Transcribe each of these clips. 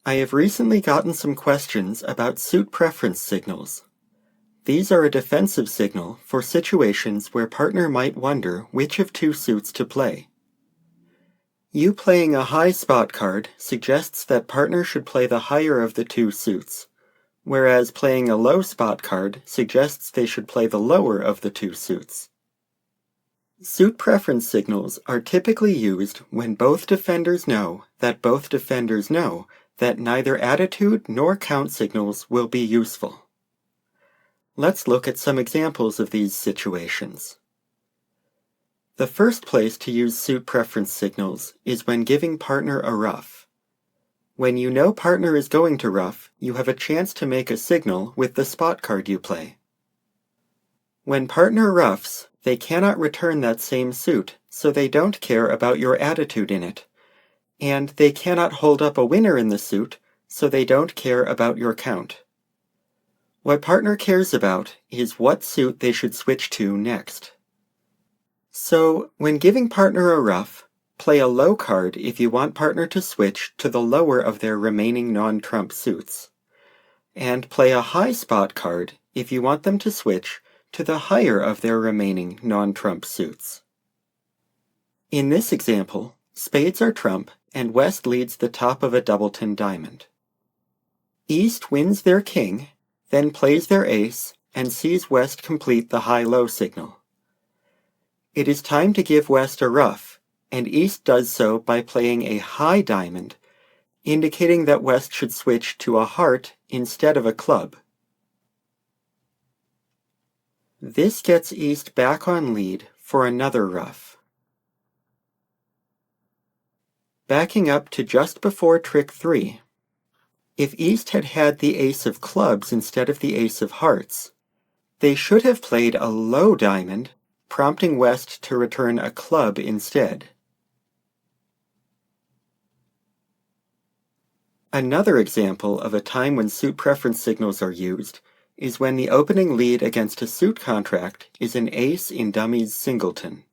I have recently gotten some questions about suit preference signals. These are a defensive signal for situations where partner might wonder which of two suits to play. You playing a high spot card suggests that partner should play the higher of the two suits, whereas playing a low spot card suggests they should play the lower of the two suits. Suit preference signals are typically used when both defenders know that neither attitude nor count signals will be useful. Let's look at some examples of these situations. The first place to use suit preference signals is when giving partner a ruff. When you know partner is going to ruff, you have a chance to make a signal with the spot card you play. When partner ruffs, they cannot return that same suit, so they don't care about your attitude in it. And they cannot hold up a winner in the suit, so they don't care about your count. What partner cares about is what suit they should switch to next. So, when giving partner a ruff, play a low card if you want partner to switch to the lower of their remaining non-trump suits. And play a high spot card if you want them to switch to the higher of their remaining non-trump suits. In this example, spades are trump and West leads the top of a doubleton diamond. East wins their king, then plays their ace, and sees West complete the high-low signal. It is time to give West a ruff, and East does so by playing a high diamond, indicating that West should switch to a heart instead of a club. This gets East back on lead for another ruff. Backing up to just before trick 3. If East had had the ace of clubs instead of the ace of hearts, they should have played a low diamond, prompting West to return a club instead. Another example of a time when suit preference signals are used is when the opening lead against a suit contract is an ace in dummy's singleton.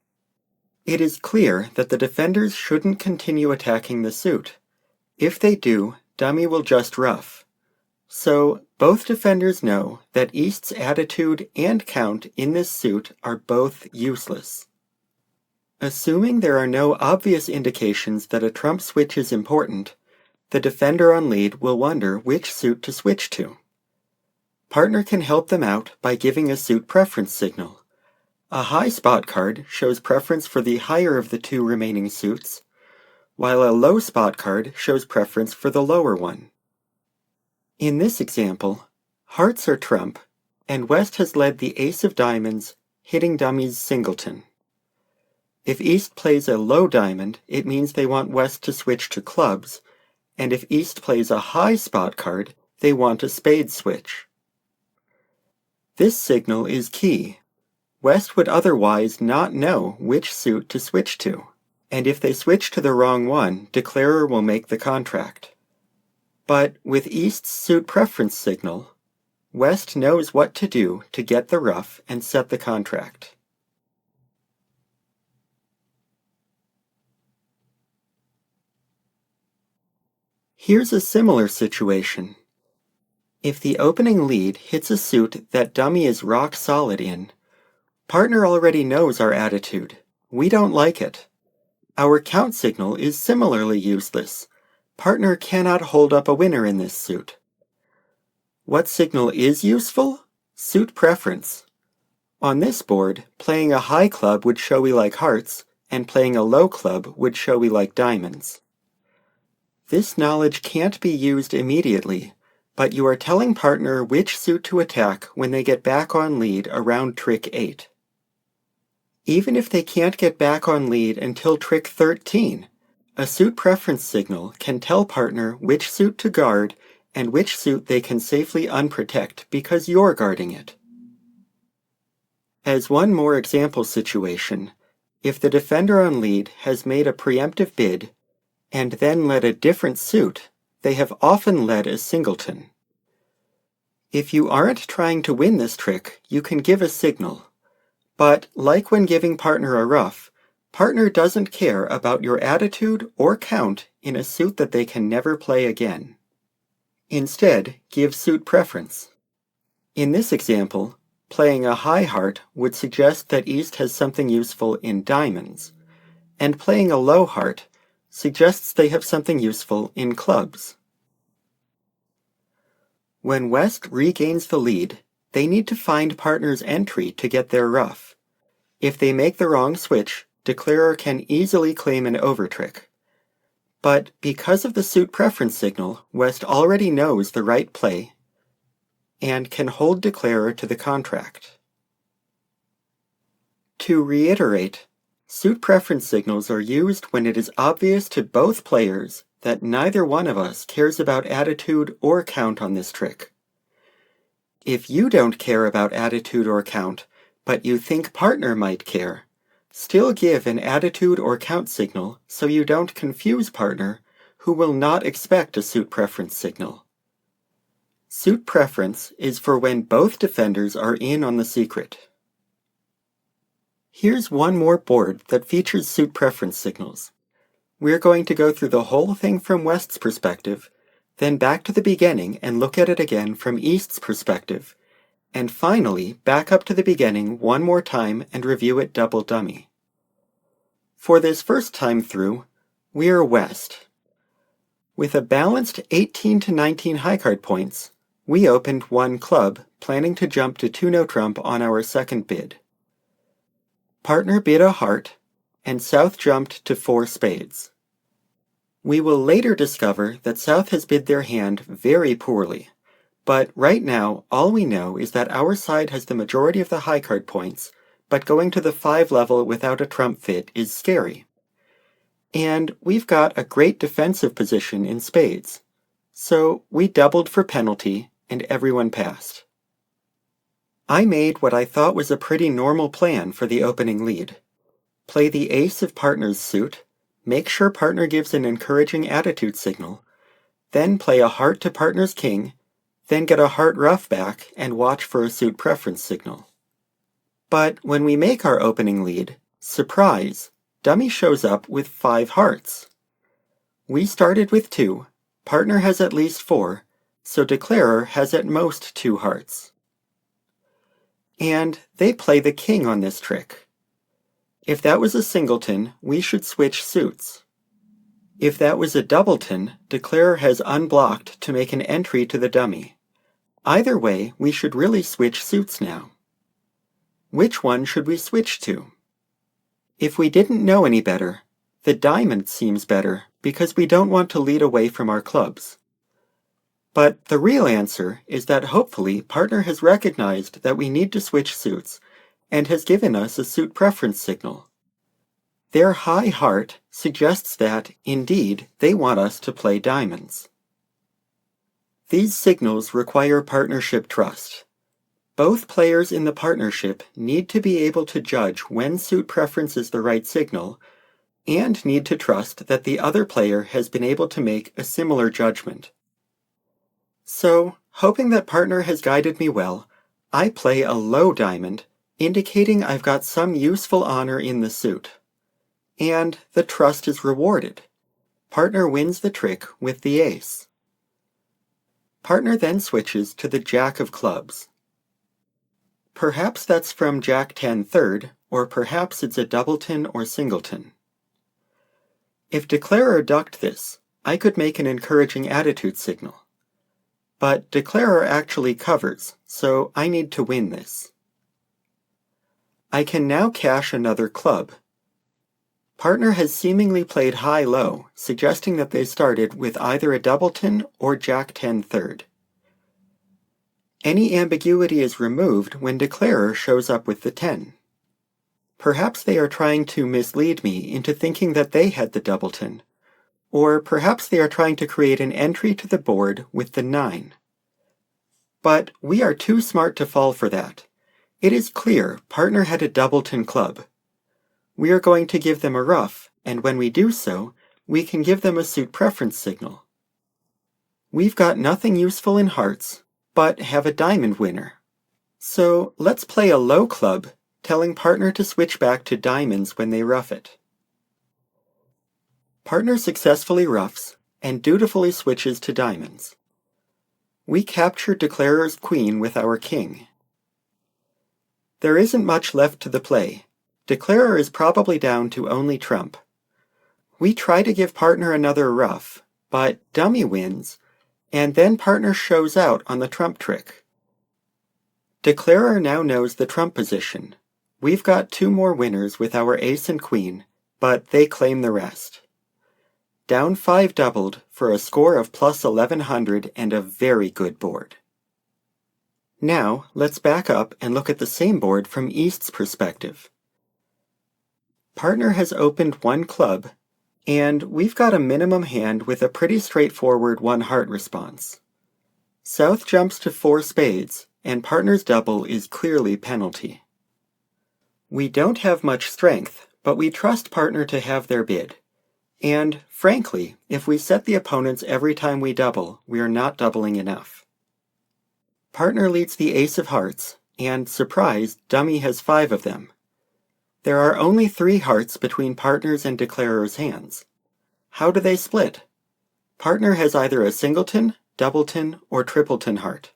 It is clear that the defenders shouldn't continue attacking the suit. If they do, dummy will just ruff. So, both defenders know that East's attitude and count in this suit are both useless. Assuming there are no obvious indications that a trump switch is important, the defender on lead will wonder which suit to switch to. Partner can help them out by giving a suit preference signal. A high spot card shows preference for the higher of the two remaining suits, while a low spot card shows preference for the lower one. In this example, hearts are trump, and West has led the ace of diamonds, hitting dummy's singleton. If East plays a low diamond, it means they want West to switch to clubs, and if East plays a high spot card, they want a spade switch. This signal is key. West would otherwise not know which suit to switch to, and if they switch to the wrong one, declarer will make the contract. But with East's suit preference signal, West knows what to do to get the ruff and set the contract. Here's a similar situation. If the opening lead hits a suit that dummy is rock solid in, partner already knows our attitude. We don't like it. Our count signal is similarly useless. Partner cannot hold up a winner in this suit. What signal is useful? Suit preference. On this board, playing a high club would show we like hearts, and playing a low club would show we like diamonds. This knowledge can't be used immediately, but you are telling partner which suit to attack when they get back on lead around trick 8. Even if they can't get back on lead until trick 13, a suit preference signal can tell partner which suit to guard and which suit they can safely unprotect because you're guarding it. As one more example situation, if the defender on lead has made a preemptive bid and then led a different suit, they have often led a singleton. If you aren't trying to win this trick, you can give a signal. But, like when giving partner a ruff, partner doesn't care about your attitude or count in a suit that they can never play again. Instead, give suit preference. In this example, playing a high heart would suggest that East has something useful in diamonds, and playing a low heart suggests they have something useful in clubs. When West regains the lead, they need to find partner's entry to get their ruff. If they make the wrong switch, declarer can easily claim an overtrick. But because of the suit preference signal, West already knows the right play and can hold declarer to the contract. To reiterate, suit preference signals are used when it is obvious to both players that neither one of us cares about attitude or count on this trick. If you don't care about attitude or count, but you think partner might care, still give an attitude or count signal so you don't confuse partner, who will not expect a suit preference signal. Suit preference is for when both defenders are in on the secret. Here's one more board that features suit preference signals. We're going to go through the whole thing from West's perspective, then back to the beginning and look at it again from East's perspective, and finally back up to the beginning one more time and review it double dummy. For this first time through, we're West. With a balanced 18 to 19 high card points, we opened one club, planning to jump to 2-no trump on our second bid. Partner bid a heart, and South jumped to 4 spades. We will later discover that South has bid their hand very poorly, but right now all we know is that our side has the majority of the high card points, but going to the 5 level without a trump fit is scary. And we've got a great defensive position in spades, so we doubled for penalty and everyone passed. I made what I thought was a pretty normal plan for the opening lead. Play the ace of partner's suit, make sure partner gives an encouraging attitude signal, then play a heart to partner's king, then get a heart ruff back and watch for a suit preference signal. But when we make our opening lead, surprise, dummy shows up with 5 hearts. We started with 2, partner has at least 4, so declarer has at most 2 hearts. And they play the king on this trick. If that was a singleton, we should switch suits. If that was a doubleton, declarer has unblocked to make an entry to the dummy. Either way, we should really switch suits now. Which one should we switch to? If we didn't know any better, the diamond seems better because we don't want to lead away from our clubs. But the real answer is that hopefully partner has recognized that we need to switch suits and has given us a suit preference signal. Their high heart suggests that, indeed, they want us to play diamonds. These signals require partnership trust. Both players in the partnership need to be able to judge when suit preference is the right signal and need to trust that the other player has been able to make a similar judgment. So, hoping that partner has guided me well, I play a low diamond, indicating I've got some useful honor in the suit. And the trust is rewarded. Partner wins the trick with the ace. Partner then switches to the jack of clubs. Perhaps that's from Jack 10 third, or perhaps it's a doubleton or singleton. If declarer ducked this, I could make an encouraging attitude signal. But declarer actually covers, so I need to win this. I can now cash another club. Partner has seemingly played high-low, suggesting that they started with either a doubleton or Jack 10 third. Any ambiguity is removed when declarer shows up with the 10. Perhaps they are trying to mislead me into thinking that they had the doubleton, or perhaps they are trying to create an entry to the board with the 9. But we are too smart to fall for that. It is clear partner had a doubleton club. We are going to give them a ruff, and when we do so, we can give them a suit preference signal. We've got nothing useful in hearts, but have a diamond winner. So let's play a low club, telling partner to switch back to diamonds when they ruff it. Partner successfully ruffs and dutifully switches to diamonds. We capture Declarer's queen with our king. There isn't much left to the play. Declarer is probably down to only trump. We try to give partner another ruff, but dummy wins, and then partner shows out on the trump trick. Declarer now knows the trump position. We've got 2 more winners with our ace and queen, but they claim the rest. Down 5 doubled for a score of plus 1100 and a very good board. Now, let's back up and look at the same board from East's perspective. Partner has opened 1 club, and we've got a minimum hand with a pretty straightforward 1 heart response. South jumps to 4 spades, and partner's double is clearly penalty. We don't have much strength, but we trust partner to have their bid. And, frankly, if we set the opponents every time we double, we are not doubling enough. Partner leads the ace of hearts, and, surprise, dummy has 5 of them. There are only 3 hearts between partner's and declarer's hands. How do they split? Partner has either a singleton, doubleton, or tripleton heart.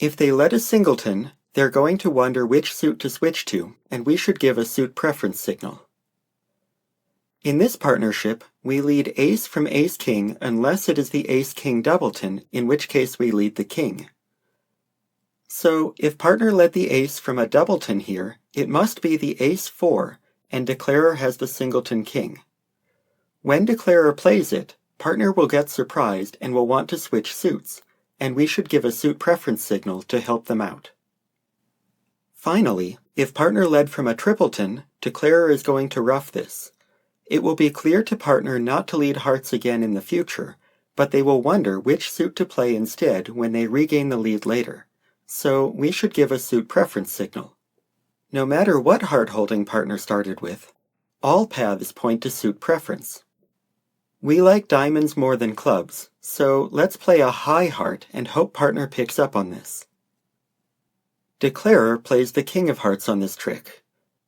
If they let a singleton, they're going to wonder which suit to switch to, and we should give a suit preference signal. In this partnership, we lead ace from ace-king unless it is the ace-king doubleton, in which case we lead the king. So, if partner led the ace from a doubleton here, it must be the ace-4, and declarer has the singleton king. When declarer plays it, partner will get surprised and will want to switch suits, and we should give a suit preference signal to help them out. Finally, if partner led from a tripleton, declarer is going to ruff this. It will be clear to partner not to lead hearts again in the future, but they will wonder which suit to play instead when they regain the lead later. So we should give a suit preference signal. No matter what heart-holding partner started with, all paths point to suit preference. We like diamonds more than clubs, so let's play a high heart and hope partner picks up on this. Declarer plays the king of hearts on this trick.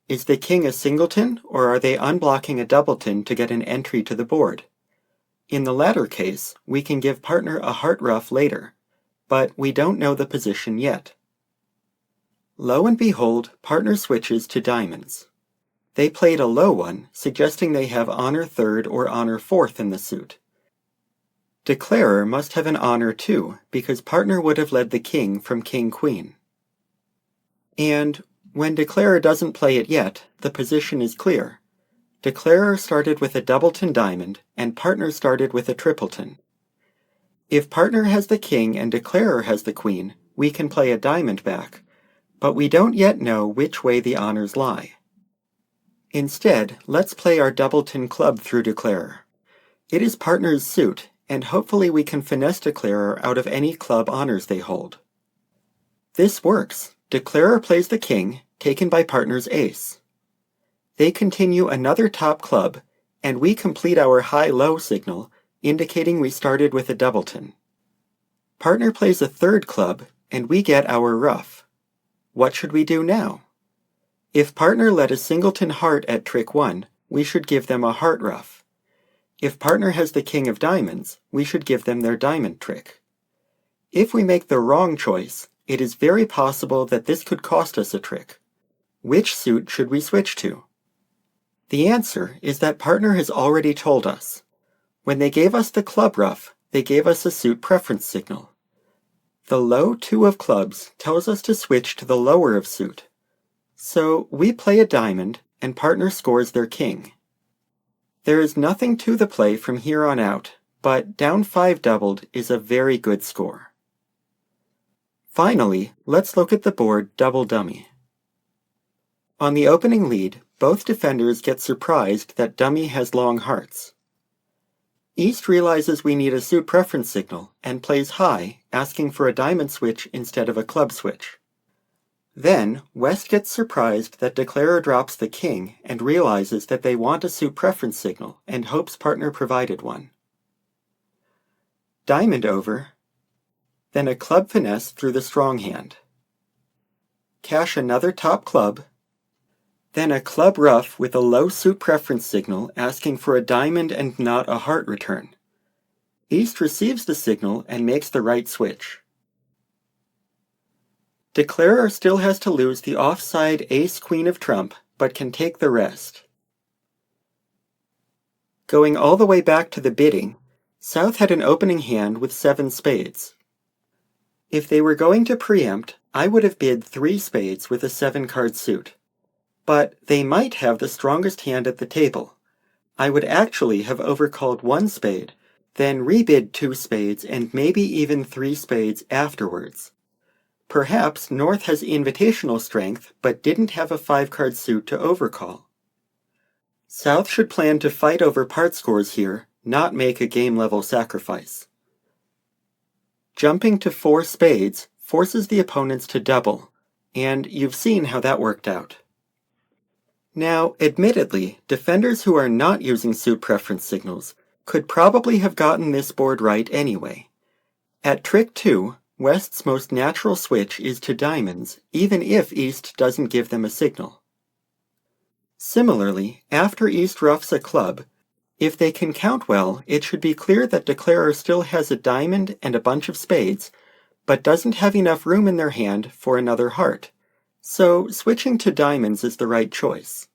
Is the king a singleton, or are they unblocking a doubleton to get an entry to the board? In the latter case, we can give partner a heart ruff later, but we don't know the position yet. Lo and behold, partner switches to diamonds. They played a low one, suggesting they have honor 3rd or honor 4th in the suit. Declarer must have an honor too, because partner would have led the king from king-queen. And when declarer doesn't play it yet, the position is clear. Declarer started with a doubleton diamond, and partner started with a tripleton. If partner has the king and declarer has the queen, we can play a diamond back, but we don't yet know which way the honors lie. Instead, let's play our doubleton club through declarer. It is partner's suit, and hopefully we can finesse declarer out of any club honors they hold. This works. Declarer plays the king, taken by partner's ace. They continue another top club, and we complete our high-low signal, indicating we started with a doubleton. Partner plays a 3rd club, and we get our ruff. What should we do now? If partner led a singleton heart at trick 1, we should give them a heart ruff. If partner has the king of diamonds, we should give them their diamond trick. If we make the wrong choice, it is very possible that this could cost us a trick. Which suit should we switch to? The answer is that partner has already told us. When they gave us the club ruff, they gave us a suit preference signal. The low 2 of clubs tells us to switch to the lower of suit. So we play a diamond, and partner scores their king. There is nothing to the play from here on out, but down 5 doubled is a very good score. Finally, let's look at the board double dummy. On the opening lead, both defenders get surprised that dummy has long hearts. East realizes we need a suit preference signal and plays high, asking for a diamond switch instead of a club switch. Then, West gets surprised that declarer drops the king and realizes that they want a suit preference signal and hopes partner provided one. Diamond over, then a club finesse through the strong hand. Cash another top club, then a club ruff with a low suit preference signal asking for a diamond and not a heart return. East receives the signal and makes the right switch. Declarer still has to lose the offside ace-queen of trump, but can take the rest. Going all the way back to the bidding, South had an opening hand with 7 spades. If they were going to preempt, I would have bid 3 spades with a 7-card suit. But they might have the strongest hand at the table. I would actually have overcalled 1 spade, then rebid 2 spades and maybe even 3 spades afterwards. Perhaps North has invitational strength, but didn't have a 5-card suit to overcall. South should plan to fight over part scores here, not make a game-level sacrifice. Jumping to 4 spades forces the opponents to double, and you've seen how that worked out. Now, admittedly, defenders who are not using suit preference signals could probably have gotten this board right anyway. At trick 2, West's most natural switch is to diamonds, even if East doesn't give them a signal. Similarly, after East roughs a club, if they can count well, it should be clear that Declarer still has a diamond and a bunch of spades, but doesn't have enough room in their hand for another heart, so switching to diamonds is the right choice.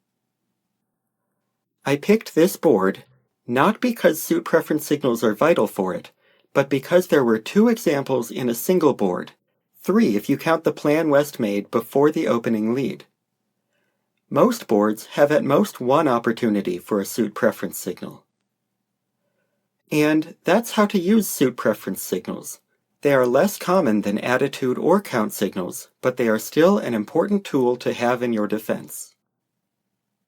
I picked this board not because suit preference signals are vital for it, but because there were 2 examples in a single board, 3 if you count the plan West made before the opening lead. Most boards have at most 1 opportunity for a suit preference signal. And that's how to use suit preference signals. They are less common than attitude or count signals, but they are still an important tool to have in your defense.